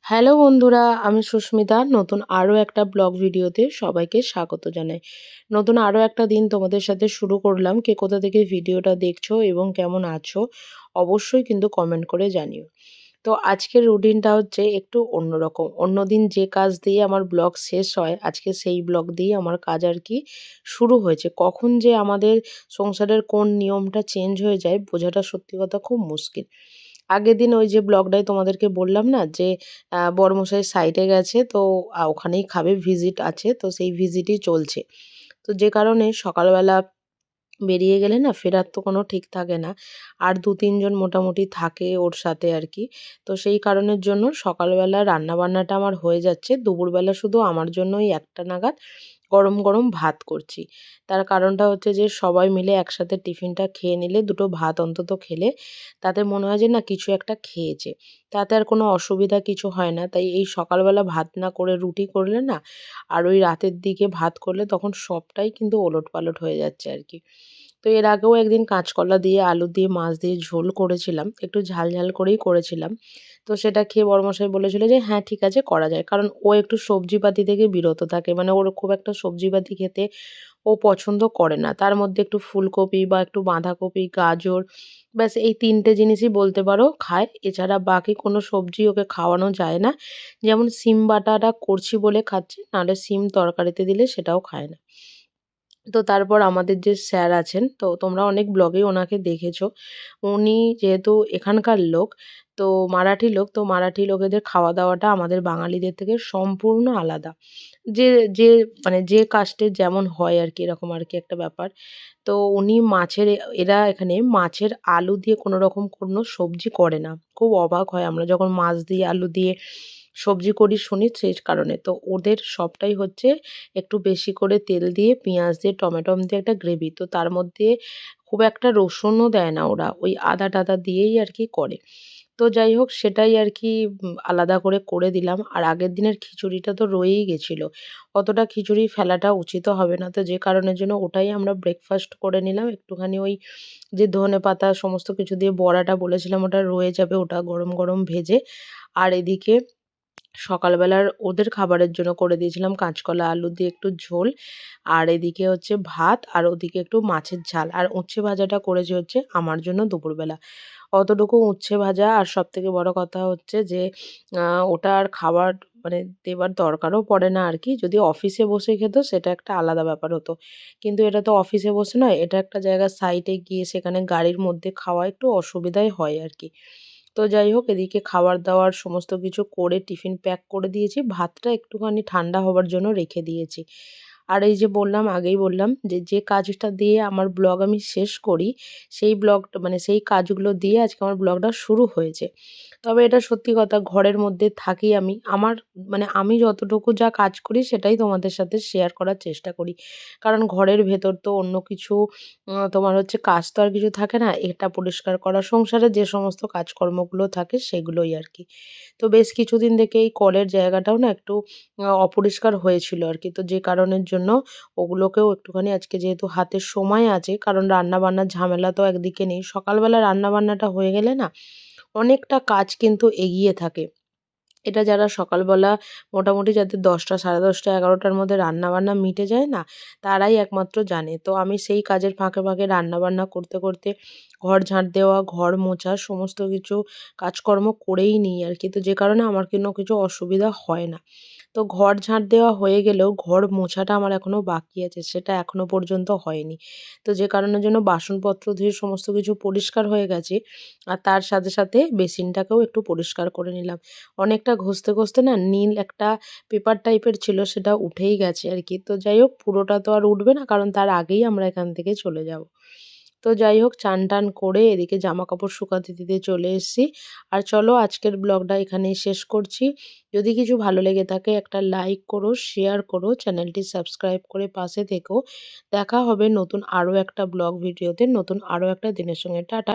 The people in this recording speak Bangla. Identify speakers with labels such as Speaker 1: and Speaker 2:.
Speaker 1: হ্যালো বন্ধুরা, আমি সুস্মিতা। নতুন আরও একটা ব্লগ ভিডিওতে সবাইকে স্বাগত জানাই। নতুন আরও একটা দিন তোমাদের সাথে শুরু করলাম। কে কোথা থেকে ভিডিওটা দেখছো এবং কেমন আছো অবশ্যই কিন্তু কমেন্ট করে জানিও। তো আজকের রুটিনটা হচ্ছে একটু অন্যরকম। অন্যদিন যে কাজ দিয়ে আমার ব্লগ শেষ হয়, আজকে সেই ব্লগ দিয়েই আমার কাজ আর কি শুরু হয়েছে। কখন যে আমাদের সংসারের কোন নিয়মটা চেঞ্জ হয়ে যায় বোঝাটা সত্যি কথা খুব মুশকিল। আগের দিন ওই যে ব্লগটায় তোমাদেরকে বললাম না যে বড়মশাই সাইটে গেছে, তো ওখানেই খাবে, ভিজিট আছে, তো সেই ভিজিটই চলছে। তো যে কারণে সকালবেলা বেরিয়ে গেলে না ফেরার তো কোনো ঠিক থাকে না। আর ২-৩ জন মোটামুটি থাকে ওর সাথে আর কি। তো সেই কারণের জন্য সকালবেলা রান্নাবান্নাটা আমার হয়ে যাচ্ছে। দুপুরবেলা শুধু আমার জন্য ওই ১টা নাগাদ গরম, গরম ভাত করছি। তার কারণটা হচ্ছে যে সবাই মিলে একসাথে টিফিনটা খেয়ে নিলে, দুটো ভাত অন্তত খেলে তাতে মনে হয় যে না কিছু একটা খেয়েছে। তাতে আর কোনো অসুবিধা কিছু হয় না। তাই এই সকালবেলা ভাত না করে রুটি করলে না, আর ওই রাতের দিকে ভাত করলে তখন সবটাই কিন্তু ওলটপালট হয়ে যাচ্ছে আর কি। তো এর আগেও একদিন কাঁচকলা দিয়ে, আলু দিয়ে, মাছ দিয়ে ঝোল করেছিলাম। একটু ঝাল, ঝাল করেই করেছিলাম। তো সেটা খেয়ে বড়মশাই বলেছিল যে, "হ্যাঁ, ঠিক আছে করা যায়।" কারণ ও একটু সবজিপাতি থেকে বিরত থাকে। মানে ওর খুব একটা সবজিপাতি খেতে ও পছন্দ করে না। তার মধ্যে একটু ফুলকপি বা একটু বাঁধাকপি, গাজর, ব্যাস এই ৩ টে জিনিসই বলতে পারো খায়। এছাড়া বাকি কোনো সবজি ওকে খাওয়ানো যায় না। যেমন শিম বাটাটা করছি বলে খাচ্ছে, নাহলে শিম তরকারিতে দিলে সেটাও খায় না। তো তারপর আমাদের যে স্যার আছেন, তো তোমরা অনেক ব্লগেই ওনাকে দেখেছো। উনি যেহেতু এখানকার লোক, তো মারাঠি লোক, তো মারাঠি লোকেদের খাওয়া-দাওয়াটা আমাদের বাঙালিদের থেকে সম্পূর্ণ আলাদা। যে যে মানে যে কাস্টের যেমন হয় আরকি, এরকম আরকি একটা ব্যাপার। তো উনি মাছের এরা এখানে মাছের আলু দিয়ে কোনোরকম কোনো সবজি করে না। খুব অবাক হয় আমরা যখন মাছ দিয়ে আলু দিয়ে সবজি করি শুনি, সেই কারণে। তো ওদের সবটাই হচ্ছে একটু বেশি করে তেল দিয়ে, পেঁয়াজ দিয়ে, টমেটম দিয়ে একটা গ্রেভি। তো তার মধ্যে খুব একটা রসুনও দেয় না ওরা। ওই আদা-টাদা দিয়েই আরকি করে। তো যাই হোক সেটাই আরকি আলাদা করে করে দিলাম। আর আগের দিনের খিচুড়িটা তো রয়েই গেছিল। অতটা খিচুড়ি ফেলাটা উচিতও হবে না। তো যে কারণের জন্য ওটাই আমরা ব্রেকফাস্ট করে নিলাম। একটুখানি ওই যে ধনেপাতা সমস্ত কিছু দিয়ে বড়াটা বলেছিলাম ওটা রয়ে যাবে, ওটা গরম, গরম ভেজে। আর এদিকে সকালবেলার ওদের খাবারের জন্য করে দিয়েছিলাম কাঁচকলা আলু দিয়ে একটু ঝোল। আর এদিকে হচ্ছে ভাত, আর ওদিকে একটু মাছের ঝাল। আর উচ্ছে ভাজাটা করেছি হচ্ছে আমার জন্য দুপুরবেলা। অতটুকু উচ্ছে ভাজা, আর সবথেকে বড় কথা হচ্ছে যে আ ওটা আর খাবার মানে দেবার দরকারও পড়ে না আরকি। যদি অফিসে বসে খেত সেটা একটা আলাদা ব্যাপার হতো। কিন্তু এটা তো অফিসে বসে নয়, এটা একটা জায়গার সাইটে গিয়ে সেখানে গাড়ির মধ্যে খাওয়া একটু অসুবিধাই হয় আরকি। তো যাই হোক এদিকে খাবার-দাবার সমস্ত কিছু করে টিফিন প্যাক করে দিয়েছি। ভাতটা একটুখানি ঠান্ডা হবার জন্য রেখে দিয়েছি। আর এই যে বললাম, আগেই বললাম যে, যে কাজটা দিয়ে আমার ব্লগ আমি শেষ করি, সেই ব্লগটা মানে সেই কাজগুলো দিয়ে আজকে আমার ব্লগটা শুরু হয়েছে। তবে এটা সত্যি কথা, ঘরের মধ্যে থাকি আমি। আমার মানে আমি যতটুকু যা কাজ করি সেটাই তোমাদের সাথে শেয়ার করার চেষ্টা করি। কারণ ঘরের ভেতর তো অন্য কিছু তোমার হচ্ছে কাজ তো আর কিছু থাকে না। এটা পরিষ্কার করা, সংসারে যে সমস্ত কাজকর্মগুলো থাকে সেগুলোই আরকি। তো বেশ কিছুদিন থেকে এই কলের জায়গাটাও না একটু অপরিষ্কার হয়েছিল আরকি। তো যে কারণের জন্য ওগুলোকেও একটুখানি আজকে যেহেতু হাতে সময় আছে, কারণ রান্না-বান্নার ঝামেলা তো একদিকে নেই। সকালবেলা রান্না-বান্নাটা হয়ে গেলে না অনেকটা কাজ কিন্তু এগিয়ে থাকে। এটা যারা সকালবেলা মোটামুটি যাদের ১০টা, ১০:৩০, ১১টার মধ্যে রান্নাবান্না মিটে যায় না, তারাই একমাত্র জানে। তো আমি সেই কাজের ফাঁকে, ফাঁকে রান্নাবান্না করতে, করতে ঘর ঝাঁট দেওয়া, ঘর মোছা সমস্ত কিছু কাজকর্ম করেই নিই আরকি। তো যে কারণে আমার কোনো কিছু অসুবিধা হয় না। তো ঘর ঝাঁট দেওয়া হয়ে গেলেও ঘর মোছাটা আমার এখনো বাকি আছে। সেটা এখনো পর্যন্ত হয়নি। তো যে কারণের জন্য বাসনপত্র ধুয়ে সমস্ত কিছু পরিষ্কার হয়ে গেছে। আর তার সাথে, সাথে বেসিনটাকেও একটু পরিষ্কার করে নিলাম। অনেকটা ঘষতে, ঘষতে না নীল একটা পেপার টাইপের ছিল, সেটা উঠেই গেছে আরকি। তো যাই হোক পুরোটা তো আর উঠবে না, কারণ তার আগেই আমরা এখান থেকে চলে যাব। তো যাই হোক চান-টান করে এদিকে জামাকাপড় শুকাতে দিতে চলে এসেছি। আর চলো আজকের ব্লগটা এখানেই শেষ করছি। যদি কিছু ভালো লেগে থাকে একটা লাইক করো, শেয়ার করো, চ্যানেলটি সাবস্ক্রাইব করে পাশে থেকো। দেখা হবে নতুন আরো একটা ব্লগ ভিডিওতে, নতুন আরো একটা দিনের সঙ্গে। টাটা।